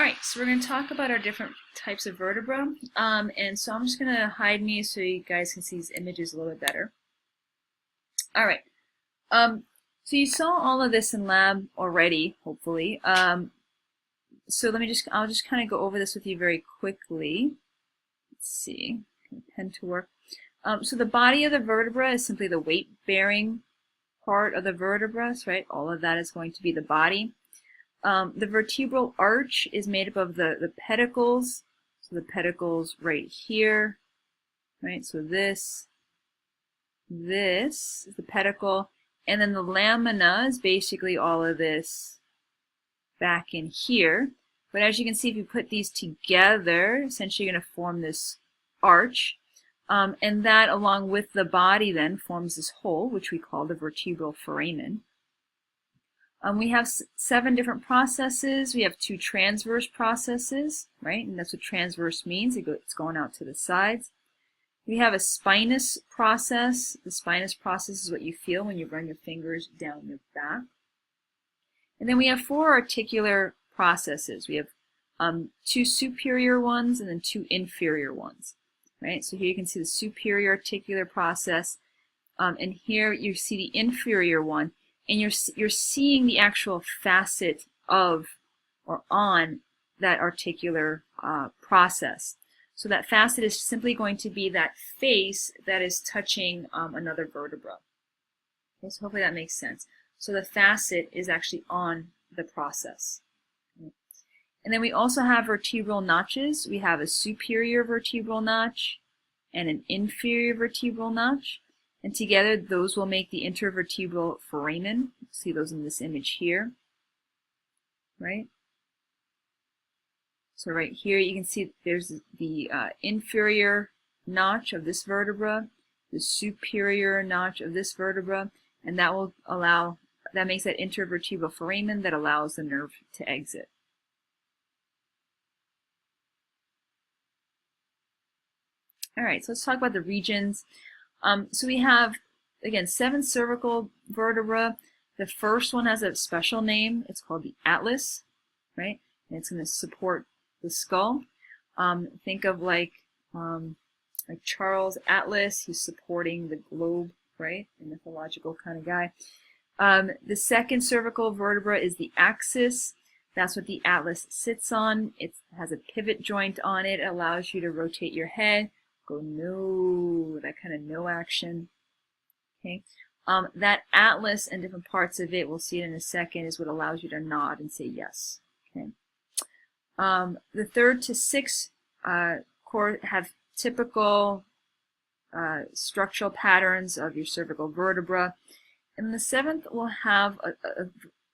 All right, so we're going to talk about our different types of vertebra. And so I'm just going to hide me so you guys can see these images a little bit better. All right. So you saw all of this in lab already, hopefully. So I'll just kind of go over this with you very quickly. Let's see, pen to work. So the body of the vertebra is simply the weight-bearing part of the vertebra, right? All of that is going to be the body. The vertebral arch is made up of the pedicles. So the pedicles right here, right? So this is the pedicle, and then the lamina is basically all of this back in here. But as you can see, if you put these together, essentially you're going to form this arch. And that, along with the body, then forms this hole, which we call the vertebral foramen. We have 7 different processes. We have 2 transverse processes, right? And that's what transverse means. It's going out to the sides. We have a spinous process. The spinous process is what you feel when you run your fingers down your back. And then we have 4 articular processes. We have 2 superior ones and then 2 inferior ones, right? So here you can see the superior articular process, and here you see the inferior one. And you're seeing the actual facet of or on that articular process. So that facet is simply going to be that face that is touching another vertebra. Okay, so hopefully that makes sense. So the facet is actually on the process. Okay. And then we also have vertebral notches. We have a superior vertebral notch and an inferior vertebral notch. And together, those will make the intervertebral foramen. See those in this image here, right? So right here, you can see there's the inferior notch of this vertebra, the superior notch of this vertebra, and that makes that intervertebral foramen that allows the nerve to exit. All right, so let's talk about the regions. So we have, again, 7 cervical vertebrae. The first one has a special name. It's called the atlas, right? And it's going to support the skull. Think of like Charles Atlas. He's supporting the globe, right? A mythological kind of guy. The second cervical vertebra is the axis. That's what the atlas sits on. It has a pivot joint on it. It allows you to rotate your head. Go no, that kind of no action. Okay, that atlas and different parts of it, we'll see it in a second, is what allows you to nod and say yes. Okay. The 3rd to 6th have typical structural patterns of your cervical vertebra, and the 7th will have a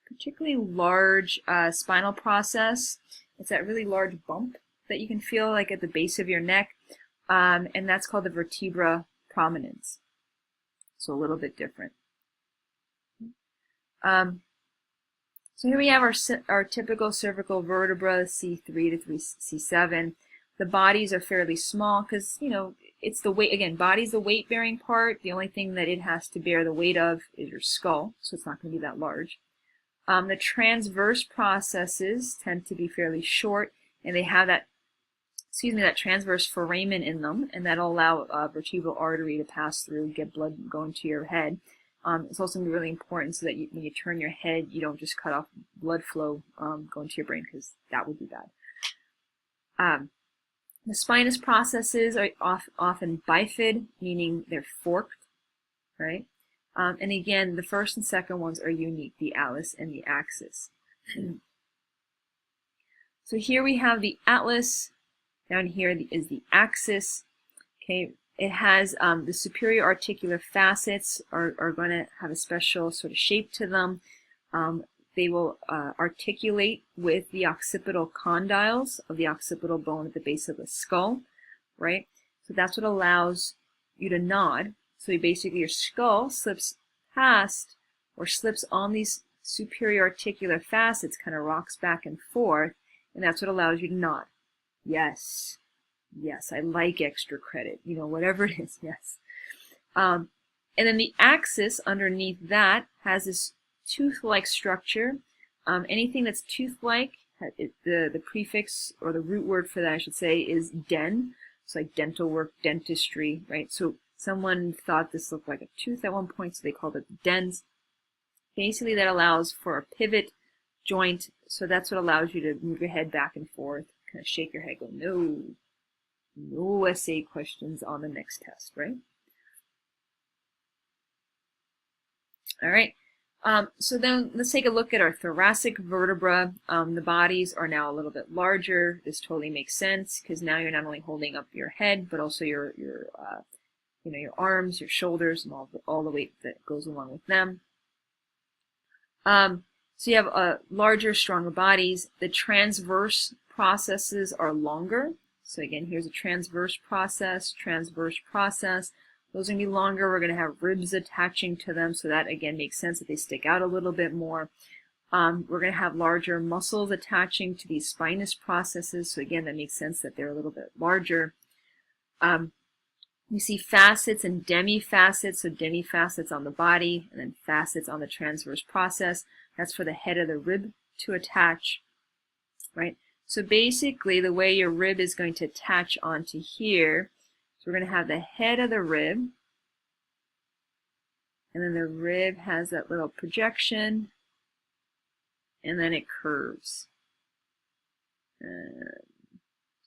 particularly large spinal process. It's that really large bump that you can feel like at the base of your neck. And that's called the vertebra prominens. So a little bit different. So here we have our typical cervical vertebra, C3 to C7. The bodies are fairly small because, you know, it's the weight. Again, body's the weight-bearing part. The only thing that it has to bear the weight of is your skull, so it's not going to be that large. The transverse processes tend to be fairly short, and they have that transverse foramen in them, and that'll allow a vertebral artery to pass through, get blood going to your head. It's also going to be really important so that when you turn your head, you don't just cut off blood flow going to your brain, because that would be bad. The spinous processes are often bifid, meaning they're forked, right? And again, the first and second ones are unique, the atlas and the axis. So here we have the atlas. Down here is the axis. Okay, it has the superior articular facets are going to have a special sort of shape to them. They will articulate with the occipital condyles of the occipital bone at the base of the skull, right? So that's what allows you to nod. So basically your skull slips past or slips on these superior articular facets, kind of rocks back and forth, and that's what allows you to nod. Yes, yes, I like extra credit, you know, whatever it is, yes. And then the axis underneath that has this tooth-like structure. Anything that's tooth-like the prefix or the root word for that, I should say, is den. It's like dental work, dentistry, right? So someone thought this looked like a tooth at one point, so they called it the dens. Basically, that allows for a pivot joint, so that's what allows you to move your head back and forth, kind of shake your head, go, no essay questions on the next test, right? All right. So then let's take a look at our thoracic vertebra. The bodies are now a little bit larger. This totally makes sense because now you're not only holding up your head, but also your arms, your shoulders, and all the weight that goes along with them. So you have larger, stronger bodies. The transverse processes are longer. So again, here's a transverse process, Those are going to be longer. We're going to have ribs attaching to them, so that again makes sense that they stick out a little bit more. We're going to have larger muscles attaching to these spinous processes, so again that makes sense that they're a little bit larger. We see facets and demifacets, so demifacets on the body and then facets on the transverse process. That's for the head of the rib to attach, right? So basically the way your rib is going to attach onto here, so we're going to have the head of the rib, and then the rib has that little projection, and then it curves. And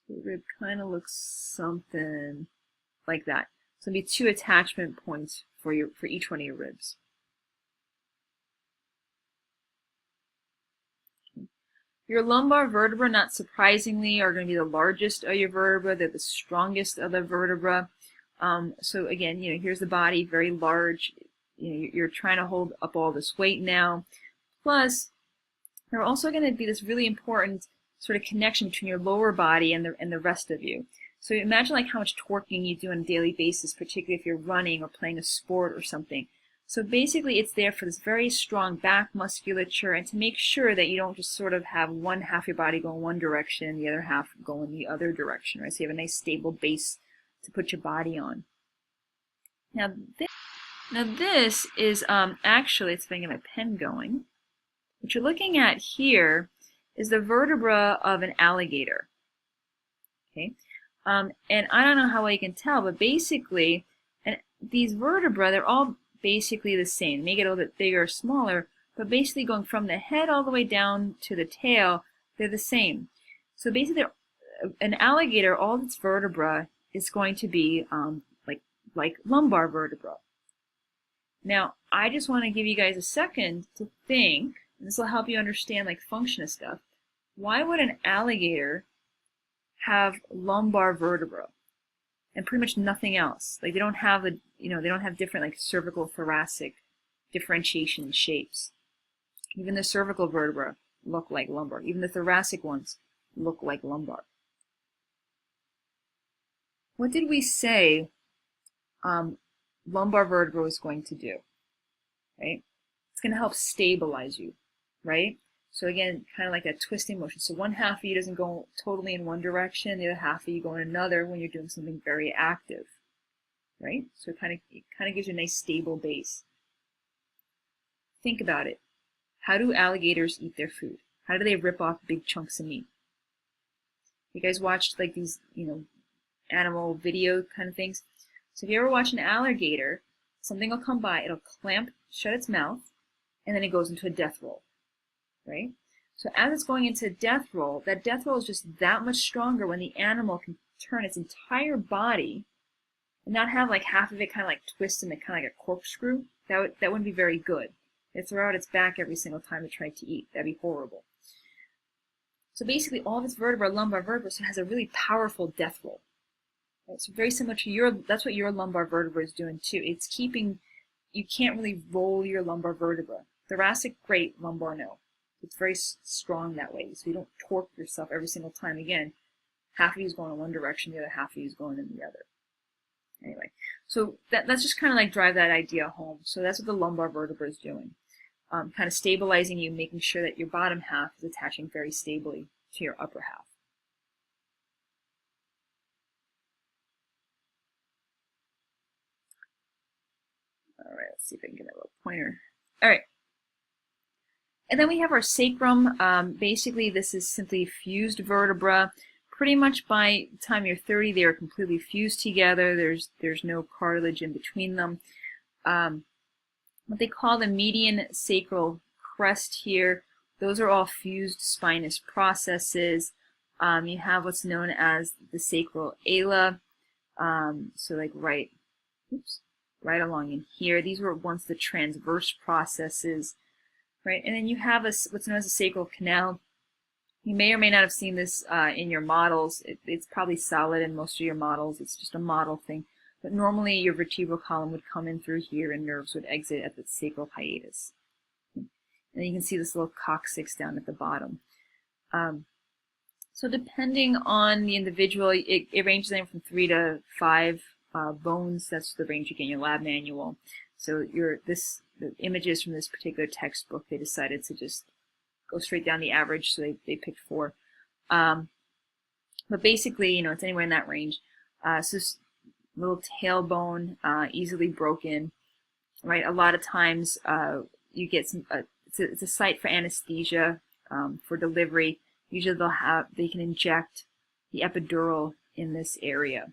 the rib kind of looks something like that. So it'll be 2 attachment points for each one of your ribs. Your lumbar vertebrae, not surprisingly, are going to be the largest of your vertebrae. They're the strongest of the vertebra. So again, here's the body, very large. You're trying to hold up all this weight now. Plus, there's also going to be this really important sort of connection between your lower body and the rest of you. So imagine like how much torquing you do on a daily basis, particularly if you're running or playing a sport or something. So basically it's there for this very strong back musculature and to make sure that you don't just sort of have one half of your body go in one direction and the other half go in the other direction, right? So you have a nice stable base to put your body on. Now this is actually, let's get my pen going. What you're looking at here is the vertebra of an alligator. Okay, and I don't know how well you can tell, but basically, these vertebrae, they're all basically the same. They may get a little bit bigger or smaller, but basically going from the head all the way down to the tail, they're the same. So basically, an alligator, all its vertebra is going to be like lumbar vertebra. Now, I just want to give you guys a second to think, and this will help you understand like function of stuff. Why would an alligator have lumbar vertebra and pretty much nothing else? Like they don't have they don't have different like cervical, thoracic differentiation shapes. Even the cervical vertebra look like lumbar. Even the thoracic ones look like lumbar. What did we say lumbar vertebra is going to do? Right? It's going to help stabilize you, right? So again, kind of like that twisting motion. So one half of you doesn't go totally in one direction, the other half of you go in another when you're doing something very active, right? So it kind of gives you a nice stable base. Think about it. How do alligators eat their food? How do they rip off big chunks of meat? You guys watched like these, animal video kind of things? So if you ever watch an alligator, something will come by, it'll clamp shut its mouth, and then it goes into a death roll. Right? So as it's going into death roll, that death roll is just that much stronger when the animal can turn its entire body and not have like half of it kind of like twist and kind of like a corkscrew. That wouldn't be very good. It'd throw out its back every single time it tried to eat. That'd be horrible. So basically all of its vertebrae, lumbar vertebra, so it has a really powerful death roll. Right? So very similar to that's what your lumbar vertebra is doing too. It's keeping, you can't really roll your lumbar vertebra. Thoracic, great, lumbar, no. It's very strong that way, so you don't torque yourself every single time. Again, half of you is going in one direction, the other half of you is going in the other. Anyway, so that's just kind of like drive that idea home. So that's what the lumbar vertebra is doing. Kind of stabilizing you, making sure that your bottom half is attaching very stably to your upper half. All right, let's see if I can get a little pointer. All right. And then we have our sacrum. Basically, this is simply fused vertebra. Pretty much by the time you're 30, they are completely fused together. There's no cartilage in between them. What they call the median sacral crest here, those are all fused spinous processes. You have what's known as the sacral ala, so like right along in here. These were once the transverse processes, right? And then you have what's known as a sacral canal. You may or may not have seen this in your models. It's probably solid in most of your models. It's just a model thing. But normally your vertebral column would come in through here and nerves would exit at the sacral hiatus. And you can see this little coccyx down at the bottom. So depending on the individual, it ranges anywhere from 3 to 5 bones. That's the range you get in your lab manual. So the images from this particular textbook, they decided to just go straight down the average, so they picked 4. But basically, it's anywhere in that range. So this little tailbone, easily broken, right? A lot of times you get some. It's a site for anesthesia for delivery. Usually they can inject the epidural in this area.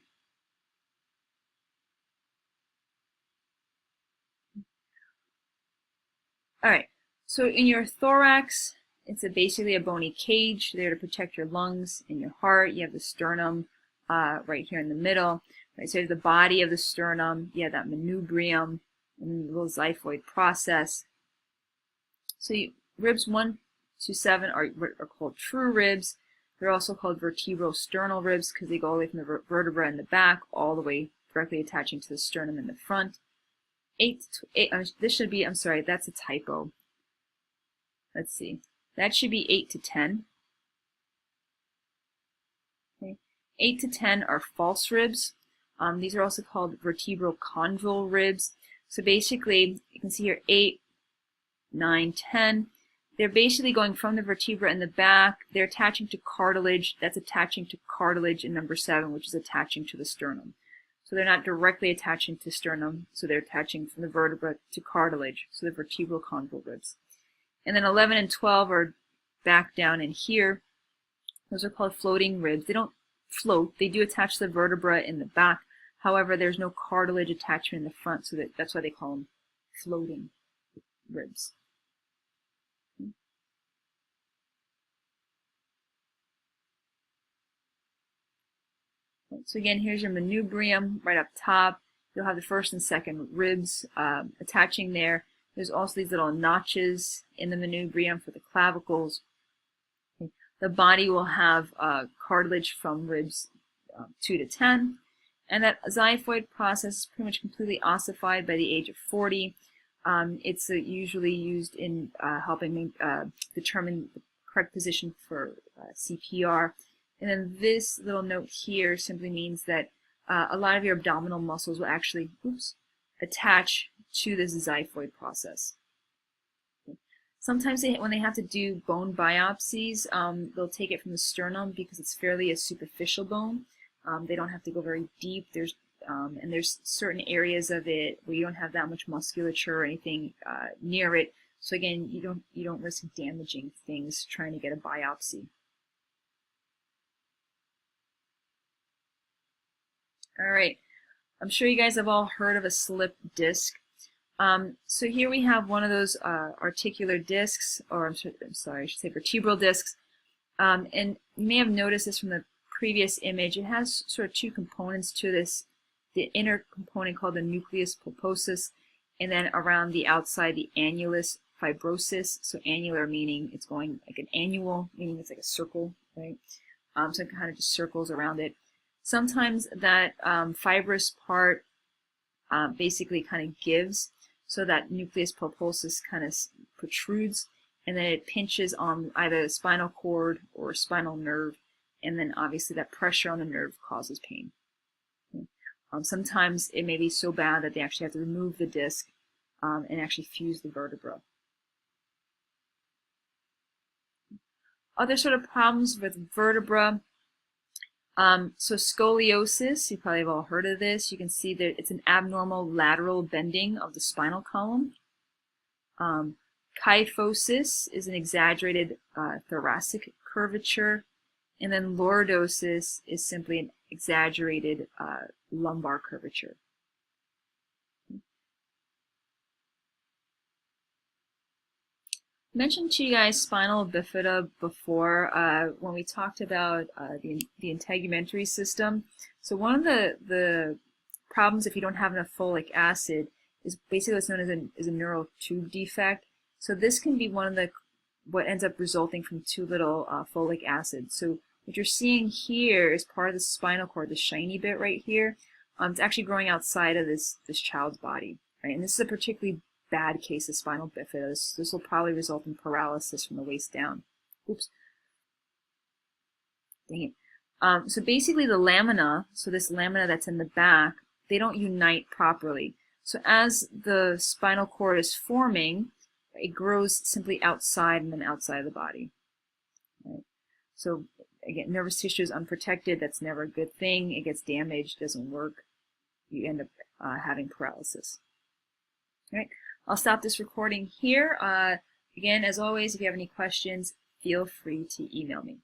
All right. So in your thorax, it's basically a bony cage there to protect your lungs and your heart. You have the sternum right here in the middle. Right, so the body of the sternum, you have that manubrium and the little xiphoid process. So ribs 1 to 7 are called true ribs. They're also called vertebrosternal ribs because they go all the way from the vertebra in the back all the way directly attaching to the sternum in the front. This should be, I'm sorry, that's a typo. Let's see. That should be 8 to 10. Okay. 8 to 10 are false ribs. These are also called vertebrocondylar ribs. So basically, you can see here 8, 9, 10. They're basically going from the vertebra in the back. They're attaching to cartilage. That's attaching to cartilage in number 7, which is attaching to the sternum. So they're not directly attaching to sternum, so they're attaching from the vertebra to cartilage, so the vertebrocondylar ribs. And then 11 and 12 are back down in here. Those are called floating ribs. They don't float. They do attach to the vertebra in the back. However, there's no cartilage attachment in the front, so that's why they call them floating ribs. So again, here's your manubrium right up top. You'll have the first and second ribs attaching there. There's also these little notches in the manubrium for the clavicles. Okay. The body will have cartilage from ribs 2 to 10. And that xiphoid process is pretty much completely ossified by the age of 40. It's usually used in helping determine the correct position for CPR. And then this little note here simply means that a lot of your abdominal muscles will actually attach to this xiphoid process. Sometimes when they have to do bone biopsies, they'll take it from the sternum because it's fairly a superficial bone. They don't have to go very deep. There's certain areas of it where you don't have that much musculature or anything near it. So again, you don't risk damaging things trying to get a biopsy. All right, I'm sure you guys have all heard of a slip disc. So here we have one of those articular discs, or I'm sorry, I should say vertebral discs. And you may have noticed this from the previous image. It has sort of 2 components to this. The inner component called the nucleus pulposus, and then around the outside the annulus fibrosus. So annular meaning it's going like an annual, meaning it's like a circle, right? So it kind of just circles around it. Sometimes that fibrous part basically kind of gives, so that nucleus pulposus kind of protrudes, and then it pinches on either the spinal cord or spinal nerve, and then obviously that pressure on the nerve causes pain. Okay. Sometimes it may be so bad that they actually have to remove the disc and actually fuse the vertebra. Other sort of problems with vertebra. So scoliosis, you probably have all heard of this. You can see that it's an abnormal lateral bending of the spinal column. Kyphosis is an exaggerated thoracic curvature, and then lordosis is simply an exaggerated lumbar curvature. I mentioned to you guys spinal bifida before when we talked about the integumentary system. So one of the problems if you don't have enough folic acid is basically what's known as a neural tube defect. So this can be one of what ends up resulting from too little folic acid. So what you're seeing here is part of the spinal cord, the shiny bit right here. It's actually growing outside of this child's body, right? And this is a particularly bad case of spinal bifida. This will probably result in paralysis from the waist down. Oops. Dang it. So basically the lamina, so this lamina that's in the back, they don't unite properly. So as the spinal cord is forming, it grows simply outside and then outside of the body. Right? So again, nervous tissue is unprotected. That's never a good thing. It gets damaged, doesn't work. You end up having paralysis. All right. I'll stop this recording here. Again, as always, if you have any questions, feel free to email me.